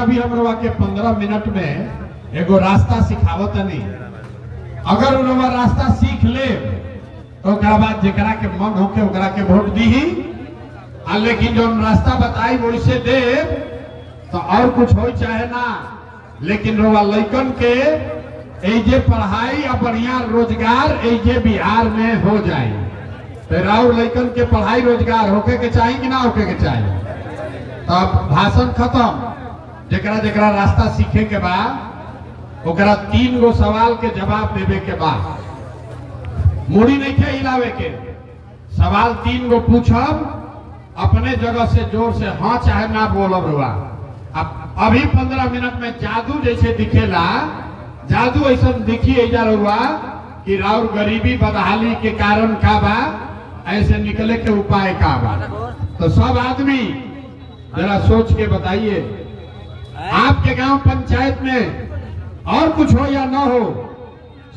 अभी हम रवा के 15 मिनट में एगो रास्ता सिखावत नहीं। अगर उनवा रास्ता सीख ले तो बाद जरा के मन होके ओकरा के वोट दी ही, लेकिन जो रास्ता बताई वैसे दे तो और कुछ हो चाहे ना, लेकिन रवा लइकन के एजे पढ़ाई और बढ़िया रोजगार एजे बिहार में हो जाए। तो राउर लइकन के पढ़ाई रोजगार होके के चाहिए कि ना होके के चाहिए। तब भाषण खत्म। जरा जरा रास्ता सीखे के बाद ओकरा 3 गो सवाल के जवाब देवे के बाद, मुड़ी नहीं थे हिलावे के, सवाल 3 गो पूछब, अपने जगह से जोर से हाँ चाहे ना बोलब रुआ। अब अभी 15 मिनट में जादू जैसे दिखेला, जादू ऐसा दिखी जा रुआ कि राउर गरीबी बदहाली के कारण का बा, ऐसे निकले के उपाय का बा। तो सब आदमी जरा सोच के बताइए, आपके गांव पंचायत में और कुछ हो या ना हो,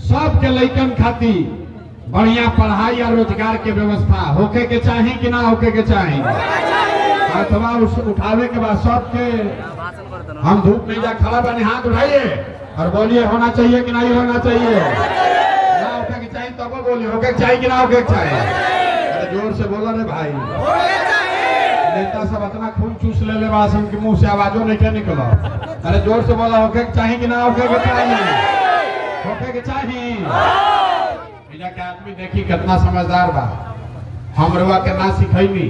सबके लइकन खाती बढ़िया पढ़ाई या रोजगार के व्यवस्था होके के चाहिए कि ना होके के चाहिए। अथवा उठावे के बाद सबके हम धूप में जा खड़ा बने, हाथ उठाइए और बोलिए होना चाहिए कि नहीं होना चाहिए। ना होके के चाहिए तब बोलिए होके के चाहिए कि ना होके के चाहिए। अरे जोर से बोलो रे भाई। नेता सब इतना खून चूस ले बासन के मुंह से आवाजों नहीं क्या निकला। अरे जोर से बोला होके के चाहिए कि ना होके के चाहिए। होके के चाहिए। के आदमी देखी कितना समझदार बा, हम रुआ के ना सिखैनी।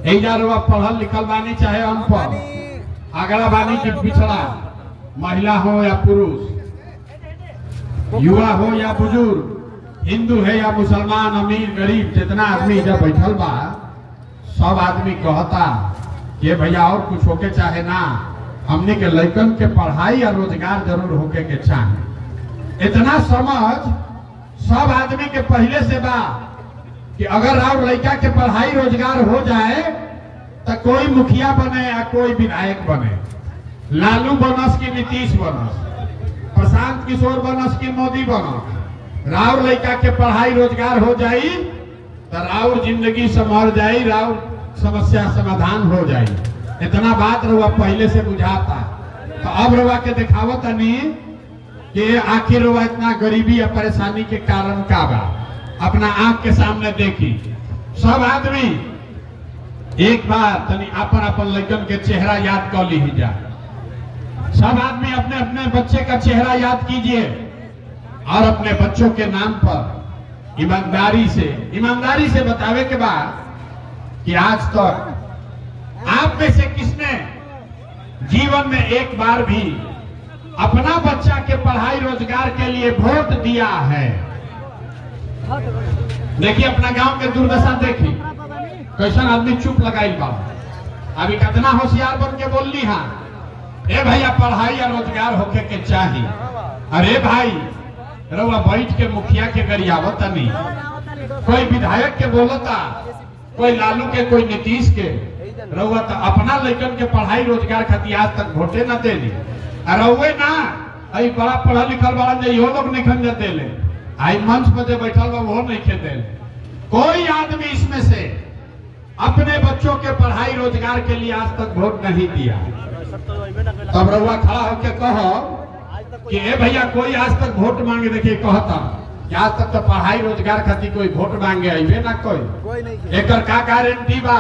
एजा रुआ पढ़ल लिखल बानी चाहे अनपढ़, अगला बानी की पिछड़ा, महिला हो या पुरुष, युवा हो या बुजुर्ग, हिंदू है या मुसलमान, अमीर गरीब, जितना आदमी जब बैठल बा, सब आदमी कहता कि भैया और कुछ होके चाहे ना, हमने के लइकन के पढ़ाई या रोजगार जरूर होके के चाहे। इतना समझ सब आदमी के पहले से बा कि अगर आप लड़का के पढ़ाई रोजगार हो जाए तो कोई मुखिया बने या कोई विधायक बने, लालू बनस की नीतीश बनस, प्रशांत किशोर बनस की मोदी बनस, राउर लड़का के पढ़ाई रोजगार हो जाई तो राउर जिंदगी संभल जाई, राउर समस्या समाधान हो जाई। इतना बात रुआ पहले से बुझाता। तो अब रुआ के दिखावत नहीं कि आखिर वो इतना गरीबी या परेशानी के कारण का बा, अपना आंख के सामने देखी। सब आदमी एक बार तनी अपन अपन लड़कन के चेहरा याद कर ली जा। सब आदमी अपने अपने बच्चे का चेहरा याद कीजिए और अपने बच्चों के नाम पर ईमानदारी से बतावे के बाद कि आज तक आप में से किसने जीवन में एक बार भी अपना बच्चा के पढ़ाई रोजगार के लिए वोट दिया है। देखिए अपना गांव के दुर्दशा देखी, कैसा आदमी चुप लगाई बा। अभी कितना होशियार बन के बोल ली, हाँ ए भैया पढ़ाई या रोजगार होके के चाहिए। अरे भाई रउआ बैठ के मुखिया के गरियावत नहीं, कोई विधायक के बोलता, कोई लालू के, कोई नीतीश के, रउआ तो अपना लड़कन के पढ़ाई रोजगार खातिर आज तक वोटे न देली। अरे ना आई बड़ा पढ़ा लिखल बड़ा यो लोग नहीं खन जाते ले, आई मंच पर जो बैठल बा वो नहीं खेते। कोई आदमी इसमें से अपने बच्चों के पढ़ाई रोजगार के लिए आज तक वोट नहीं दिया। तब रउआ खड़ा होके कहो कि ए भैया कोई आज तक वोट मांगे, देखिए कहता कि आज तक तो पढ़ाई रोजगार खातिर कोई वोट मांगे अबे ना कोई। एक का गारंटी बा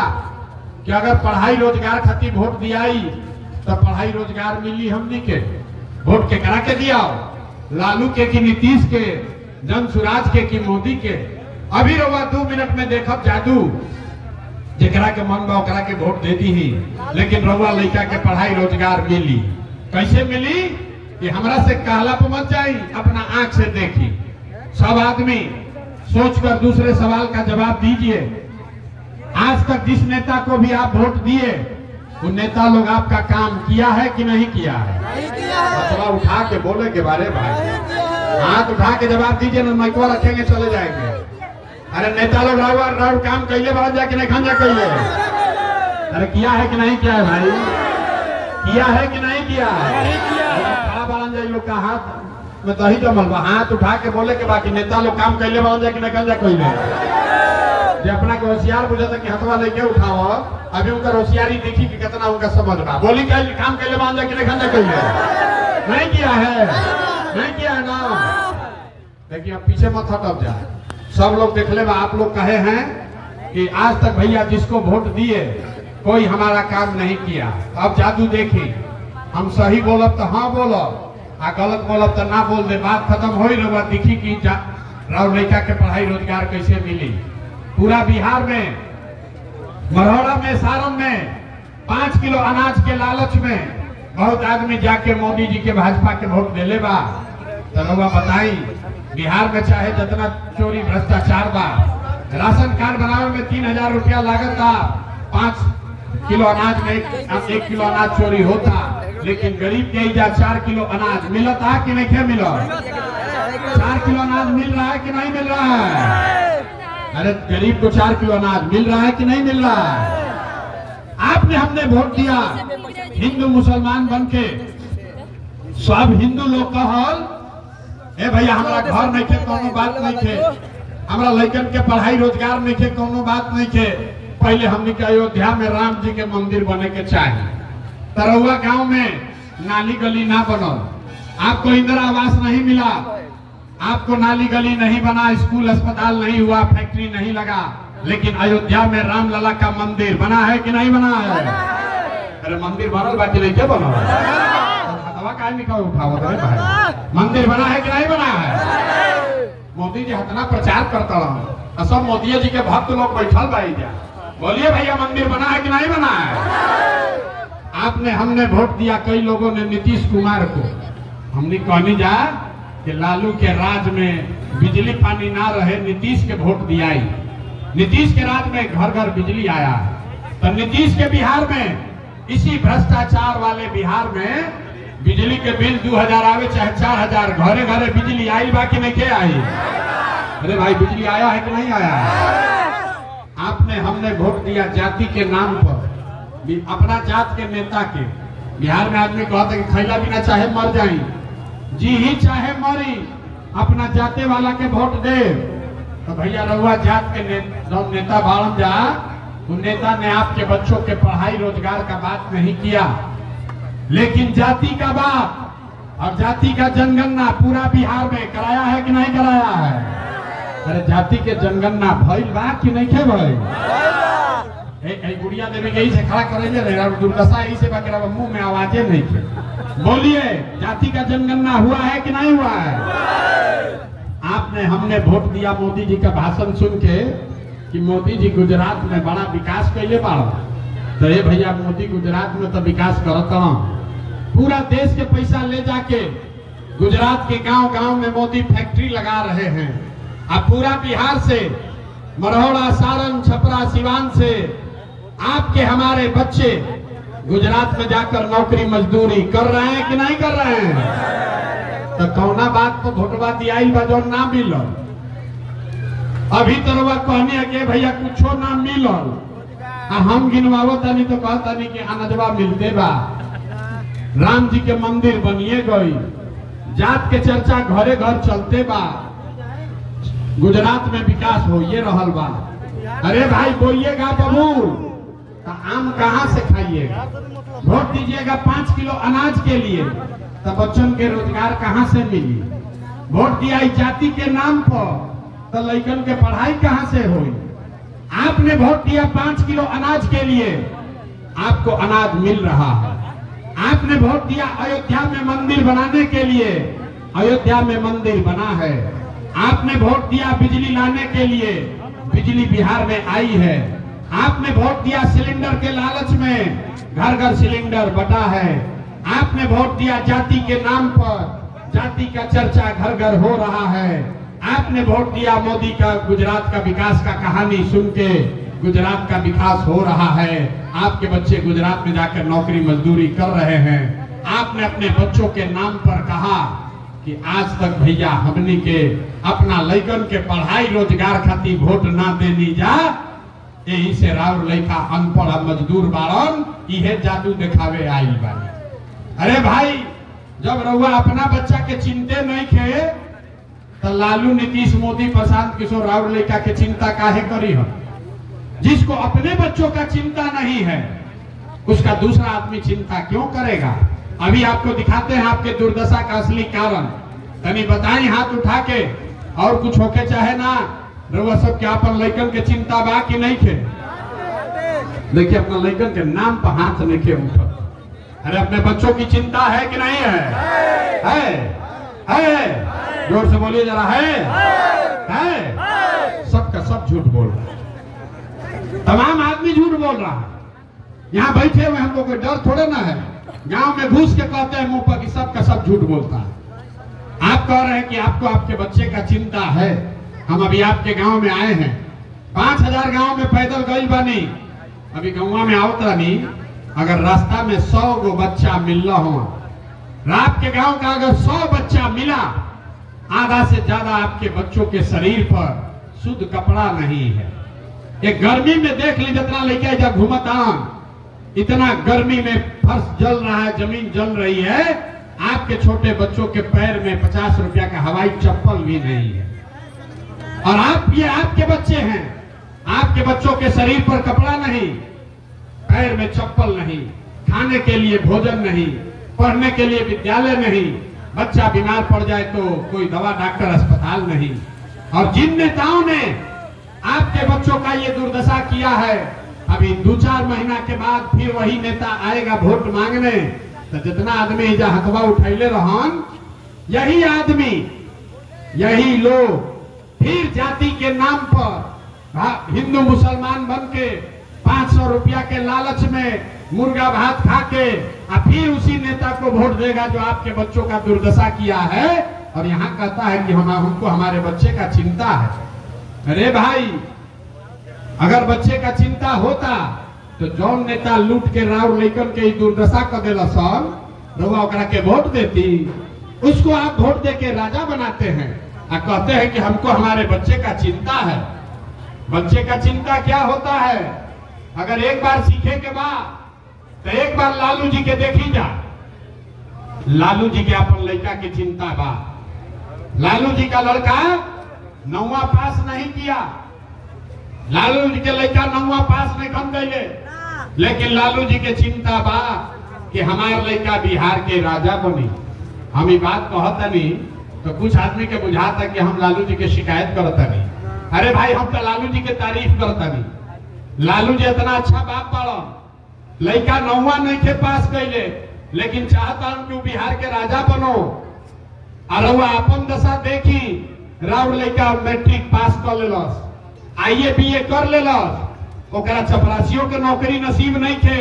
कि अगर पढ़ाई रोजगार खातिर वोट दियाई तो पढ़ाई रोजगार मिली हमनी के। वोट के करा के दिया, लालू के कि नीतीश के, जनसुराज के कि मोदी के। अभी रउआ 2 मिनट में देखब जादू, जरा के मन बा ओकरा के वोट दे दी ही, लेकिन रउआ लड़का के पढ़ाई रोजगार मिली। कैसे मिली कि हमरा से कहला पे मत जाई, अपना आंख से देखी। सब आदमी सोचकर दूसरे सवाल का जवाब दीजिए। आज तक जिस नेता को भी आप वोट दिए, वो नेता लोग आपका काम किया है कि नहीं किया है? थोड़ा उठा के बोले के बारे भाई, हाथ उठा के जवाब दीजिए ना, माइकवा रखेंगे चले जाएंगे। अरे नेता लोग राउर काम कैले बाहर जाके नहीं खान जा कैले, अरे किया है कि नहीं किया है भाई? किया है कि नहीं किया है? खड़ा बालन जाए लोग का हाथ में दही जमल बा, हाथ उठा के बोले के बाकी नेता लोग काम कैले बाहर जाके नहीं खान जा कैले। जो अपना के होशियार बुझाता कि हथवा लेके उठाओ, अभी उनका होशियारी देखी कि कितना उनका समझ बा। बोली क्या काम के लिए मान जा कि नहीं किया है, नहीं किया है ना। देखिए अब पीछे मत हटब जाए, सब लोग देख ले। आप लोग कहे हैं कि आज तक भैया जिसको वोट दिए कोई हमारा काम नहीं किया। अब जादू देखी, हम सही बोलब तो हाँ बोलब, आ गलत बोलब तो ना बोल दे। बात खत्म हो ही रहा। दिखी कि राव लड़का के पढ़ाई रोजगार कैसे मिली। पूरा बिहार में, मरौड़ा में, सारण में 5 किलो अनाज के लालच में बहुत आदमी जाके मोदी जी के भाजपा के वोट दे ले बा। तो रउआ बताई बिहार में चाहे जितना चोरी भ्रष्टाचार बा, राशन कार्ड बनावे में 3000 रुपया लागत था, 5 किलो अनाज में 1 किलो अनाज चोरी होता, लेकिन गरीब के इजा 4 किलो अनाज मिलता कि नहीं मिला? 4 किलो अनाज मिल रहा है कि नहीं मिल रहा है? अरे गरीब को 4 किलो अनाज मिल रहा है कि नहीं मिल रहा है? आपने हमने वोट दिया हिंदू मुसलमान बन के, सब हिंदू लोग कहल ए भैया हमारा घर नहीं थे, कोनो बात नहीं थे, हमारा लड़कन के पढ़ाई रोजगार नहीं थे, कोनो बात नहीं थे। पहले हमने के अयोध्या में राम जी के मंदिर बने के चाहिए। तरौआ गांव में नाली गली ना बनल, आपको इंदिरा आवास नहीं मिला, आपको नाली गली नहीं बना, स्कूल अस्पताल नहीं हुआ, फैक्ट्री नहीं लगा, लेकिन अयोध्या में राम लला का मंदिर बना है कि नहीं बना है? अरे मंदिर बनल बाकी नहीं क्या बना? उठाओ मंदिर बना है कि नहीं बना है? मोदी जी हतना प्रचार करता रहा, सब मोदी जी के भक्त लोग बैठल भाई जा। बोलिए भैया मंदिर बना है कि नहीं बना है? आपने हमने वोट दिया, कई लोगों ने नीतीश कुमार को। हमने कहनी जा कि लालू के राज में बिजली पानी ना रहे, नीतीश के वोट दिया। नीतीश के राज में घर घर बिजली आया। तो नीतीश के बिहार में, इसी भ्रष्टाचार वाले बिहार में बिजली के बिल 2000 आवे चाहे 4000, घरे घरे बिजली आई बाकी नहीं के आई? अरे भाई बिजली आया है कि नहीं आया है? आपने हमने वोट दिया जाति के नाम पर, अपना जात के नेता के। बिहार में आदमी कहते कि खैला बिना चाहे मर जाए, जी ही चाहे मरी, अपना जाते वाला के वोट दे। तो भैया रहुआ जात के नेता बाढ़ जा, उन नेता ने आपके बच्चों के पढ़ाई रोजगार का बात नहीं किया, लेकिन जाति का बात और जाति का जनगणना पूरा बिहार में कराया है कि नहीं कराया है? अरे जाति के जनगणना भइल बा कि नहीं खे भाई? गुड़िया देवी यही से खड़ा करे दुर्दशा यही से बाकी मुंह में आवाजें नहीं थे। बोलिए जाति का जनगणना हुआ है कि नहीं हुआ है? आपने हमने वोट दिया मोदी जी का भाषण सुन के कि मोदी जी गुजरात में बड़ा विकास कैले बाड़ा। तो ये भैया मोदी गुजरात में तो विकास करता, पूरा देश के पैसा ले जाके गुजरात के गांव गांव में मोदी फैक्ट्री लगा रहे हैं। अब पूरा बिहार से, मरौड़ा, सारण, छपरा, सिवान से आपके हमारे बच्चे गुजरात में जाकर नौकरी मजदूरी कर रहे हैं कि नहीं कर रहे हैं? तो कौना बात को वोटवा दिया जो ना मिल? अभी तो कहनी है कि भैया कुछो ना मिलल, हम गिनवावो तनी तो कहता नहीं कि अनजवा मिलते बा। राम जी के मंदिर बनिए गई, जात के चर्चा घरे घर चलते बा, गुजरात में विकास हो ये रहल बा। अरे भाई बोइएगा बबूल तो आम कहाँ से खाइएगा? वोट दीजिएगा 5 किलो अनाज के लिए तो बच्चों के रोजगार कहाँ से मिली? वोट दिया जाति के नाम पर तो लड़कन के पढ़ाई कहाँ से हुई? आपने वोट दिया 5 किलो अनाज के लिए, आपको अनाज मिल रहा है। आपने वोट दिया अयोध्या में मंदिर बनाने के लिए, अयोध्या में मंदिर बना है। आपने वोट दिया बिजली लाने के लिए, बिजली बिहार में आई है। आपने वोट दिया सिलेंडर के लालच में, घर घर सिलेंडर बटा है। आपने वोट दिया जाति के नाम पर, जाति का चर्चा घर घर हो रहा है। आपने वोट दिया मोदी का गुजरात का विकास का कहानी सुन के, गुजरात का विकास हो रहा है। आपके बच्चे गुजरात में जाकर नौकरी मजदूरी कर रहे हैं। आपने अपने बच्चों के नाम पर कहा कि आज तक भैया हमनी के अपना लड़कन के पढ़ाई रोजगार खातिर वोट ना देनी जा, यही से राव लड़का अनपढ़ मजदूर बाड़न, इहे जादू दिखावे आई बानी। अरे भाई जब रउआ अपना बच्चा के चिंते नहीं खे तो लालू, नीतीश, मोदी, प्रशांत किशोर राव लड़का के चिंता काहे करी हम? जिसको अपने बच्चों का चिंता नहीं है, उसका दूसरा आदमी चिंता क्यों करेगा? अभी आपको दिखाते हैं आपके दुर्दशा का असली कारण। तनी बताएं हाथ उठा के, और कुछ होके चाहे ना रउआ सब क्या अपन लइकन के चिंता बा कि नहीं खे? देखिए अपना लइकन के नाम पर हाथ नहीं खे उठा। अरे अपने बच्चों की चिंता है कि नहीं है? है? जोर से बोलिए जरा। है? सबका सब झूठ बोल रहा है, तमाम आदमी झूठ बोल रहा है। यहाँ बैठे हुए हम लोग को डर थोड़े ना है, गांव में घुस के कहते हैं मुंह पर कि सबका सब झूठ बोलता है। आप कह रहे हैं कि आपको आपके बच्चे का चिंता है। हम अभी आपके गांव में आए हैं, 5000 गांव में पैदल गई बानी, अभी गाँव में आवत रानी। अगर रास्ता में 100 गो बच्चा मिल रहा हो, रात के गांव का अगर 100 बच्चा मिला, आधा से ज्यादा आपके बच्चों के शरीर पर शुद्ध कपड़ा नहीं है। एक गर्मी में देख ली जितना लेके जब घूमता, इतना गर्मी में फर्श जल रहा है, जमीन जल रही है। आपके छोटे बच्चों के पैर में 50 रुपया का हवाई चप्पल भी नहीं है। और ये आपके बच्चे हैं, आपके बच्चों के शरीर पर कपड़ा नहीं, पैर में चप्पल नहीं, खाने के लिए भोजन नहीं, पढ़ने के लिए विद्यालय नहीं, बच्चा बीमार पड़ जाए तो कोई दवा डॉक्टर अस्पताल नहीं। और जिन नेताओं ने आपके बच्चों का ये दुर्दशा किया है, अभी 2-4 महीना के बाद फिर वही नेता आएगा वोट मांगने, तो जितना आदमी हथवा उठैले रहन, यही आदमी, यही लोग फिर जाति के नाम पर हिंदू मुसलमान बन के 500 रुपया के लालच में मुर्गा भात खा के फिर उसी नेता को वोट देगा जो आपके बच्चों का दुर्दशा किया है। और यहाँ कहता है कि हमको हमारे बच्चे का चिंता है। अरे भाई, अगर बच्चे का चिंता होता तो जौन नेता लूट के राव लेकर के दुर्दशा कर देला सन, रउआ ओकरा के वोट देती। उसको आप वोट दे के राजा बनाते हैं और कहते हैं कि हमको हमारे बच्चे का चिंता है। बच्चे का चिंता क्या होता है? अगर एक बार सीखे के बाद तो एक बार लालू जी के देखी जा। लालू जी के अपन लड़का की चिंता बा। लालू जी का लड़का 9वां पास नहीं किया, लालू जी के लड़का 9वां पास नहीं कर गए, लेकिन लालू जी के चिंता बा कि हमारे लड़का बिहार के राजा बनी। हम ये बात कहता नहीं तो कुछ आदमी के बुझाता कि हम लालू जी के शिकायत करता नहीं। अरे भाई, हम तो लालू जी के तारीफ करता नहीं। लालू जी इतना अच्छा बाप पड़ा, लड़का 9वां नहीं थे पास कैले, लेकिन चाहता हूं कि बिहार के राजा बनो। और वह अपन दशा देखी, राव लड़का मैट्रिक पास कर लेलस, IAA BA कर लेलस, ओकरा चपरासियों के नौकरी नसीब नहीं थे,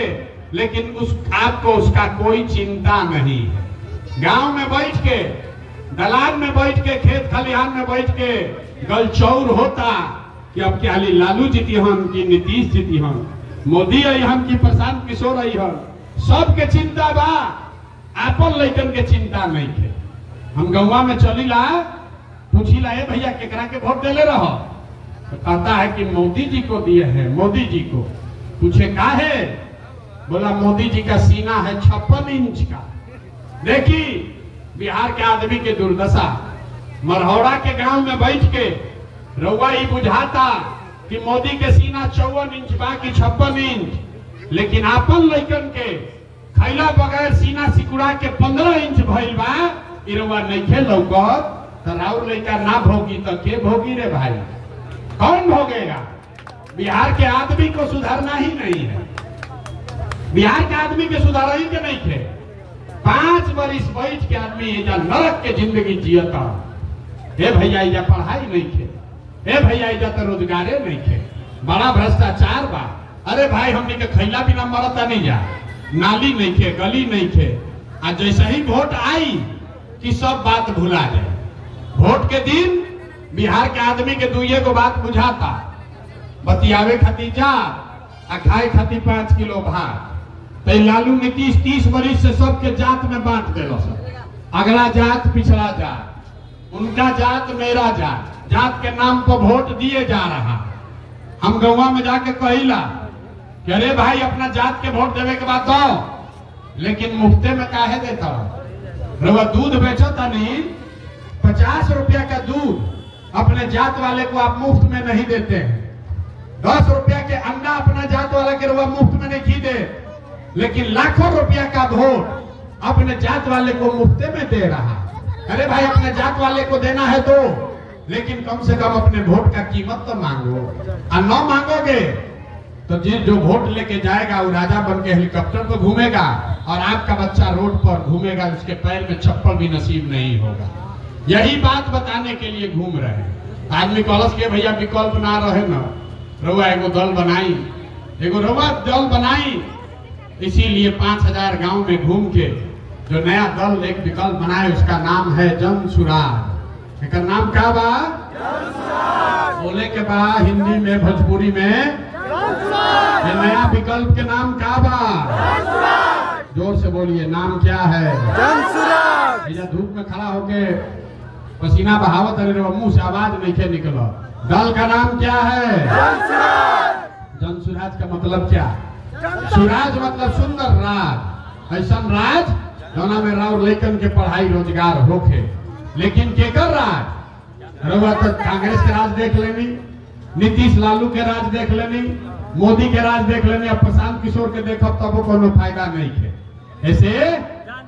लेकिन आपको उसका कोई चिंता नहीं है। गांव में बैठ के, दलान में बैठ के, खेत खलिहान में बैठ के गलचौर होता कि अब क्या लालू जीती हम की नीतीश जीती हम, मोदी आई हम की प्रशांत किशोर आई हम। सबके चिंता बा, आपन लइकन के चिंता नहीं थे। हम गौवा में चली ला, पूछी ला, ए भैया केकरा के वोट देले रहो? तो कहता है कि मोदी जी को दिए हैं, मोदी जी को। पूछे का है? बोला मोदी जी का सीना है 56 इंच का। देखी बिहार के आदमी के दुर्दशा। मरहौड़ा के गांव में बैठ के रउआ ही बुझाता कि मोदी के सीना 54 इंच बाकी 56 इंच, लेकिन आपन लइकन के खैला बगैर सीना सिकुड़ा के 15 इंच भइल बा। इ रउआ नइखे लौकत तो राउर लइका ना भोगी तो के भोगी रे भाई? कौन भोगेगा? बिहार के आदमी को सुधारना ही नहीं है। बिहार के आदमी के सुधार ही के नहीं थे। 5 बरिस बैठ के आदमी एजा नरक के जिंदगी जियता। हे भैया, एजा पढ़ाई नहीं थे, हे भैया एजा तो रोजगारे नहीं थे, बड़ा भ्रष्टाचार बा। अरे भाई, हमने के खैला बिना मरता नहीं जा, नाली नहीं थे, गली नहीं थे। आज जैसे ही वोट आई कि सब बात भुला जाए। वोट के दिन बिहार के आदमी के 2 बात बुझाता, बतियावे खातिर जा आ खाए खातिर 5 किलो भात। तो लालू नीतीश 30 बरिस से सबके जात में बांट दिलो। अगला जात पिछड़ा जात, उनका जात मेरा जात, जात के नाम पर वोट दिए जा रहा। हम गौवा में जाके कहिला कि अरे भाई, अपना जात के वोट देवे के बाद दो, लेकिन मुफ्ते में काहे देता? रवा दूध बेचता नहीं, 50 रुपया का दूध अपने जात वाले को आप मुफ्त में नहीं देते हैं। 10 रुपया के जात वाला के रुआ मुफ्त में नहीं दे, लेकिन लाखों रुपया का वोट अपने जात वाले को मुफ्ते में दे रहा। अरे भाई अपने जात वाले को देना है तो, लेकिन कम से कम अपने वोट का कीमत तो मांगो। और न मांगोगे तो जो वोट लेके जाएगा वो राजा बन के हेलीकॉप्टर पर घूमेगा और आपका बच्चा रोड पर घूमेगा, उसके पैर में चप्पल भी नसीब नहीं होगा। यही बात बताने के लिए घूम रहे हैं। आदमी कॉलेज के भैया विकल्प ना रहे न, रउआ एगो दल बनाई, एगो रउआ दल बनाई, इसीलिए 5000 गांव में घूम के जो नया दल एक विकल्प बनाए उसका नाम है जन सुराज। एक नाम क्या बा? बोले के बा हिंदी में, भोजपुरी में, ये नया विकल्प के नाम क्या बा? जोर से बोलिए, नाम क्या है? जन धूप में खड़ा होके पसीना बहावत है, मुंह से आवाज नहीं के निकला। दल का नाम क्या है? जन सुराज का मतलब क्या? सुराज मतलब सुंदर राज, ऐसा राज जौना में राव लेकन के पढ़ाई रोजगार होके। लेकिन केकर राज? रउआ तो कांग्रेस के राज देख लेनी, नीतीश लालू के राज देख लेनी, मोदी के राज देख लेनी, अब प्रशांत किशोर के देखब तब कोनो फायदा नहीं है। ऐसे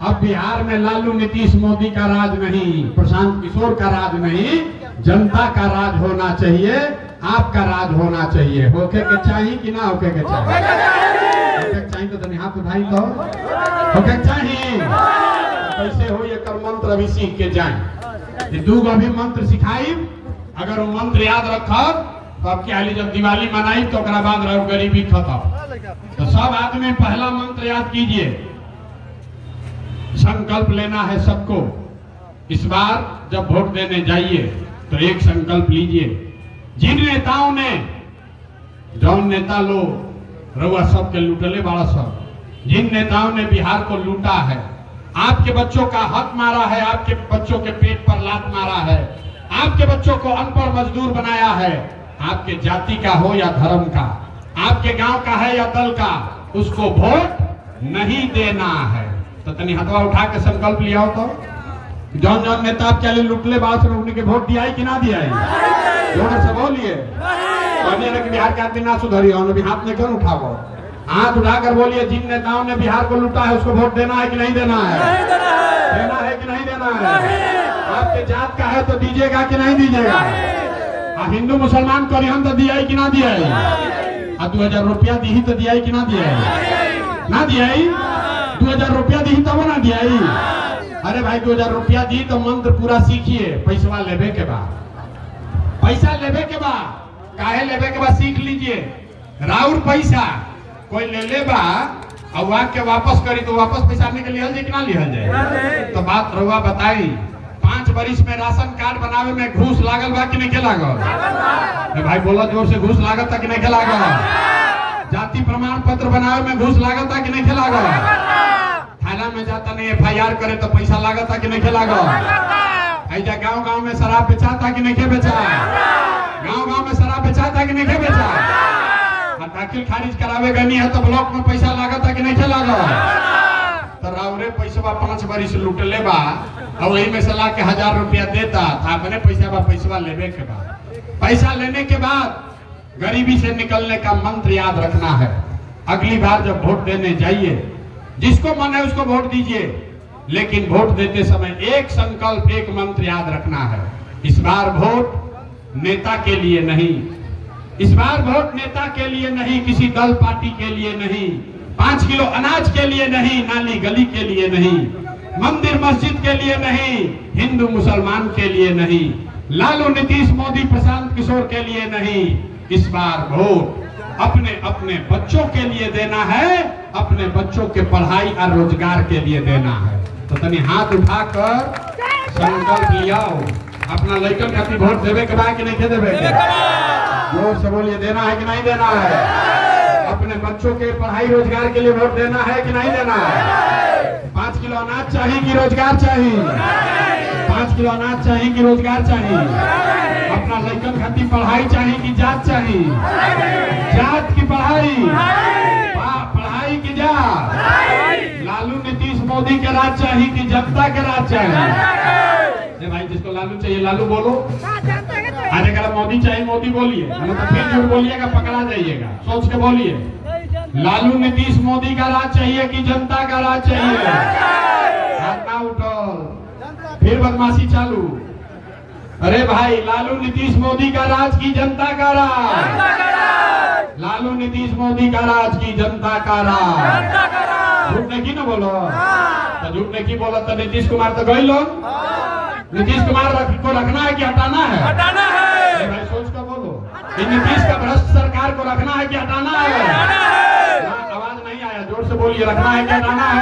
अब बिहार में लालू नीतीश मोदी का राज नहीं, प्रशांत किशोर का राज नहीं, जनता का राज होना चाहिए, आपका राज होना चाहिए। होके के चाहिए कि ना होके के चाहिए? होके के चाहिए तो तनी हाथ उठाई तो होके के चाहिए। कैसे हो ये कर मंत्र अभी सीख के जाए। दूगो अभी मंत्र सिखाई, अगर वो मंत्र याद रखब तो अब क्या जब दिवाली मनाई तो बाद रहो गरीबी खत्म। तो सब आदमी पहला मंत्र याद कीजिए, संकल्प लेना है सबको। इस बार जब वोट देने जाइए तो एक संकल्प लीजिए, जिन नेताओं ने, जौन नेता लोग रउआ सबके लूटले बड़ा सब, जिन नेताओं ने बिहार को लूटा है, आपके बच्चों का हक मारा है, आपके बच्चों के पेट पर लात मारा है, आपके बच्चों को अनपढ़ मजदूर बनाया है, आपके जाति का हो या धर्म का, आपके गांव का है या दल का, उसको वोट नहीं देना है। तो तनी हथवा उठा के संकल्प लिया हो तो जौन जौन नेता आपके लिए लुटले बात उनके वोट दिया कि ना दिया है? जोर से बोलिए। बिहार के आदमी ना सुधरी हो, हाथ में क्यों उठाओ? हाथ उठाकर बोलिए, जिन नेताओं ने बिहार को लूटा है उसको वोट देना है कि नहीं देना है? देना है कि नहीं देना है? आपके जात का है तो दीजिएगा कि नहीं दीजिएगा? हिंदू मुसलमान को हम तो दिया कि ना दिया है? 2000 रुपया दी तो दिया कि ना दिया है? ना दिया 2000 रुपया दी तब ना दिया। अरे भाई 2000 रुपया दी तो मंत्र पूरा सीखिए। पैसा लेवे के बाद, पैसा लेवे के बाद, काहे लेवे के बाद सीख लीजिए। राउर पैसा कोई ले ले बा और वहां के वापस करी तो वापस पैसा के लिहल जाए कि ना लिहल जाए? तो बात रउआ बताई, 5 बरिस में राशन कार्ड बनावे में घूस लागल बा कि नहीं लागल? भाई बोला जोर से, घूस लागत कि नहीं लागल? जाति प्रमाण पत्र बनावे में घूस लागत कि नहीं लागल? थाना में जाता नहीं FIR करे तो पैसा लागत कि नहीं लागल? ऐजा गांव गांव में शराब बेचाता कि नहीं बेचा? गांव गांव में शराब बेचाता कि नहीं बेचा? दाखिल खारिज करावे गनी है तो ब्लॉक में पैसा लागत कि नहीं लागल? तो रावरे पैसा 5 बरिस लूटले बा और वही में से ला के 1000 रुपया देता था। अपने पैसा लेवे के बाद, पैसा लेने के बाद गरीबी से निकलने का मंत्र याद रखना है। अगली बार जब वोट देने जाइए, जिसको मन है उसको वोट दीजिए, लेकिन वोट देते समय एक संकल्प, एक मंत्र याद रखना है। इस बार वोट नेता के लिए नहीं, इस बार वोट नेता के लिए नहीं, किसी दल पार्टी के लिए नहीं, 5 किलो अनाज के लिए नहीं, नाली गली के लिए नहीं, मंदिर मस्जिद के लिए नहीं, हिंदू मुसलमान के लिए नहीं, लालू नीतीश मोदी प्रशांत किशोर के लिए नहीं। इस बार वोट अपने अपने बच्चों के लिए देना है, अपने बच्चों के पढ़ाई और रोजगार के लिए देना है। तो तनी हाथ उठाकर संकल्प लिया, अपना लड़कन खातिर वोट देवे के बाद कि नहीं देवे के? जोर से बोलिए, देना है कि नहीं देना है? अपने बच्चों के पढ़ाई रोजगार के लिए वोट देना है कि नहीं देना है? 5 किलो अनाज चाहिए कि रोजगार चाहिए? 5 किलो अनाज चाहिए कि रोजगार चाहिए? अपना लड़कन खातिर पढ़ाई चाहिए कि जात चाहिए? जात की पढ़ाई, पढ़ाई की जात? लालू नीतीश मोदी के राज चाहिए कि जनता के राज चाहिए? भाई जिसको लालू चाहिए लालू बोलो, अरे अगर मोदी चाहिए मोदी बोलिए, तो फिर झूठ बोलिएगा पकड़ा जाइएगा। सोच के बोलिए। लालू नीतीश मोदी का राज चाहिए कि जनता का राज चाहिए? हाथ ना उठो, फिर बदमाशी चालू। अरे भाई, लालू नीतीश मोदी का राज की जनता का राज? लालू नीतीश मोदी का राज की जनता का राज? झूठ नहीं ना बोलो, तो झूठ नहीं बोलो तो नीतीश कुमार तो गए लोग। नीतीश कुमार को रखना है कि हटाना है? हटाना है। भाई सोच कर बोलो कि नीतीश का भ्रष्ट सरकार को रखना है कि हटाना है? आवाज नहीं आया, जोर से बोलिए, रखना है कि हटाना है?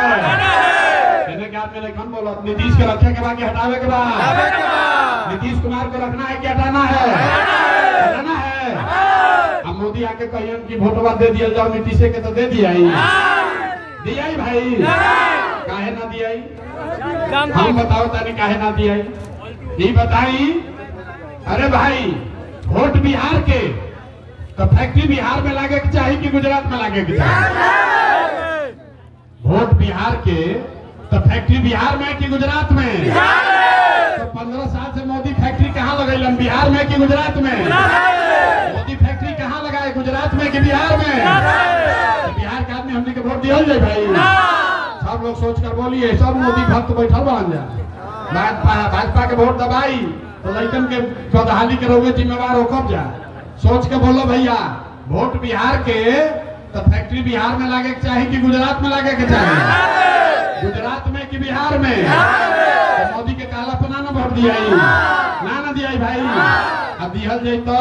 बोलो, नीतीश के रखे के बाद कि हटावे के बाद? नीतीश कुमार को रखना है कि हटाना है? हटाना है। अब मोदी आके कहिए कि वोटवा दे दिया जाओ नीतीश के, तो दे दिया ही भाई, काहे ना दिया? हम बताओ तानी काहे ना दिया? ये बताई। अरे भाई, वोट बिहार के तो फैक्ट्री बिहार में लागे के चाहिए कि गुजरात में लागे के चाहिए? वोट बिहार के तो फैक्ट्री बिहार में कि गुजरात में? तो 15 साल से मोदी फैक्ट्री कहाँ लगेलन, बिहार में कि गुजरात में? मोदी फैक्ट्री कहाँ लगाए, गुजरात में कि बिहार में? तो बिहार के आदमी हमने के वोट दिया जाए भाई? सब लोग सोच कर बोलिए, सब मोदी भक्त बैठल बन जा। भाजपा के वोट दबाई तो लड़कन के बदहाली के रोगे जिम्मेवार हो कब जा? सोच के बोलो भैया, वोट बिहार के तो फैक्ट्री बिहार में लागे के चाहिए कि गुजरात में लागे के चाहिए? गुजरात में कि बिहार में? तो मोदी के काला पना ना वोट दिया ना दिया भाई? अब दिहल जाए तो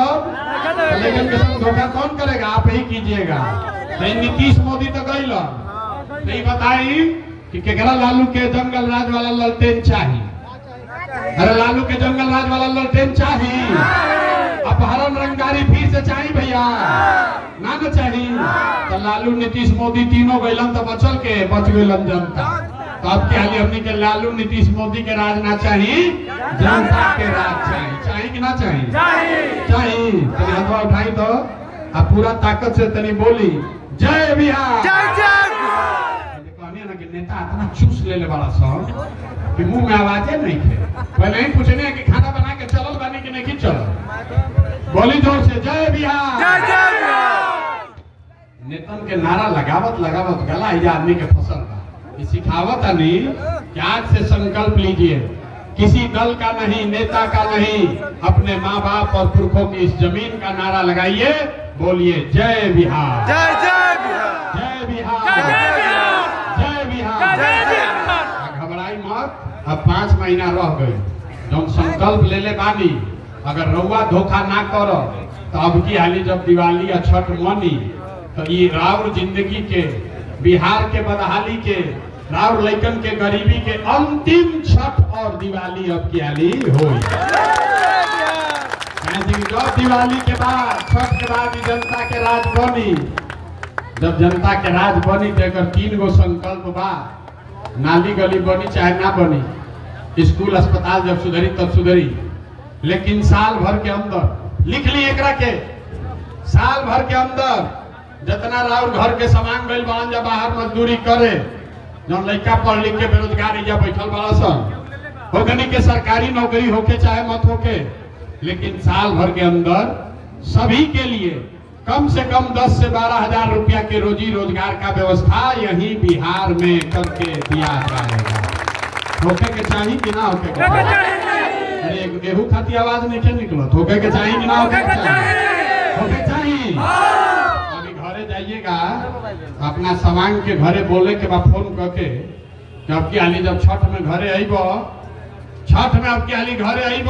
लेकिन के साथ धोखा कौन करेगा? आप ही कीजिएगा। नीतीश मोदी तो गई नहीं बताई कि केकरा लालू के जंगल राज वाला ललटेन चाहिए? अरे लालू के जंगल राज वाला ललटेन चाहिए? अपहरण रंगारी फिर से चाहिए भैया? ना चाहिए। तो लालू नीतीश मोदी तीनों गैलन तो बच गैलन जनता। तो अब क्या हमने के लालू नीतीश मोदी के राज ना चाहिए, जनता के राज चाहिए कि ना चाहिए? चाहिए। तनी हाथ उठाई तो अब पूरा ताकत से तनी बोली, जय बिहार। ना कि नेता इतना चूस ले वाला सब कि मुंह में आवाजे नहीं थे। पहले ही पूछने कि खाना बना के चलल बानी कि नहीं चलल? बोली जोर से, जय बिहार। नेतन के नारा लगावत गला ही आदमी के फसल का सिखावत नहीं कि आज से संकल्प लीजिए, किसी दल का नहीं, नेता का नहीं, अपने माँ बाप और पुरखों की इस जमीन का नारा लगाइए, बोलिए जय बिहार, जय जय बिहार, जय बिहार, जय बिहार, जय बिहार। घबराई मत, अब 5 महीना रह गए, जब संकल्प ले ले बानी, अगर रउआ धोखा ना करो तो अब की हाली जब दिवाली या छठ मनी तो ये राउर जिंदगी के, बिहार के बदहाली के, राउर लइकन के गरीबी के अंतिम छठ और दिवाली अब की हाली हुई। जब दिवाली के बाद, छठ के बाद जनता के राज बनी, जब जनता के राज बनी तो अगर 3 गो संकल्प बा, नाली गली बनी चाहे ना बनी, स्कूल अस्पताल जब सुधरी तब सुधरी, लेकिन साल भर के अंदर लिख ली एकरा के, साल भर के अंदर जितना राउर घर के सामान गइल बन जा बाहर मजदूरी करे, जब लड़का पढ़ लिख के बेरोजगार या बैठल बड़ा सन, होगनी के सरकारी नौकरी होके चाहे मत होके, लेकिन साल भर के अंदर सभी के लिए कम से कम 10 से 12 हजार रुपया के रोजी रोजगार का व्यवस्था यही बिहार में करके दिया जाएगा। होके के चाहिए कि ना होके के चाहिए? अरे गेहूं खाती आवाज नहीं क्या निकलो, होके के चाहिए कि ना होके के चाहिए? होके चाहिए। अभी घरे जाइएगा, अपना सामान के घरे बोले के बाद फोन करके कि अब की हाली जब छठ में घरे आईब, छठ में अब की हाली घरे आईब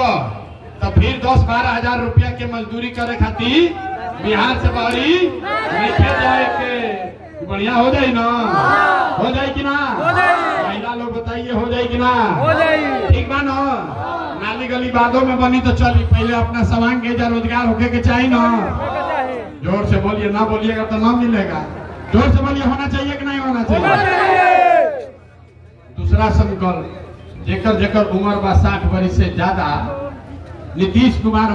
तो फिर 10-12 हजार रुपया के मजदूरी करे खातिर बिहार से बाहरी लेके जाए के बढ़िया हो जाए ना? हो जाए कि ना? महिला लोग बताइए, हो जाए कि ना? ठीक बा ना? नाली गली बादों में बनी तो चली, पहले अपना सामान के रोजगार होके के चाहिए ना? जोर से बोलिए, ना बोलिएगा तो ना मिलेगा। जोर से बोलिए, होना चाहिए कि नहीं होना चाहिए? दूसरा संकल्प, जेकर जेकर उम्र बा 60 वर्ष से ज्यादा, नीतीश कुमार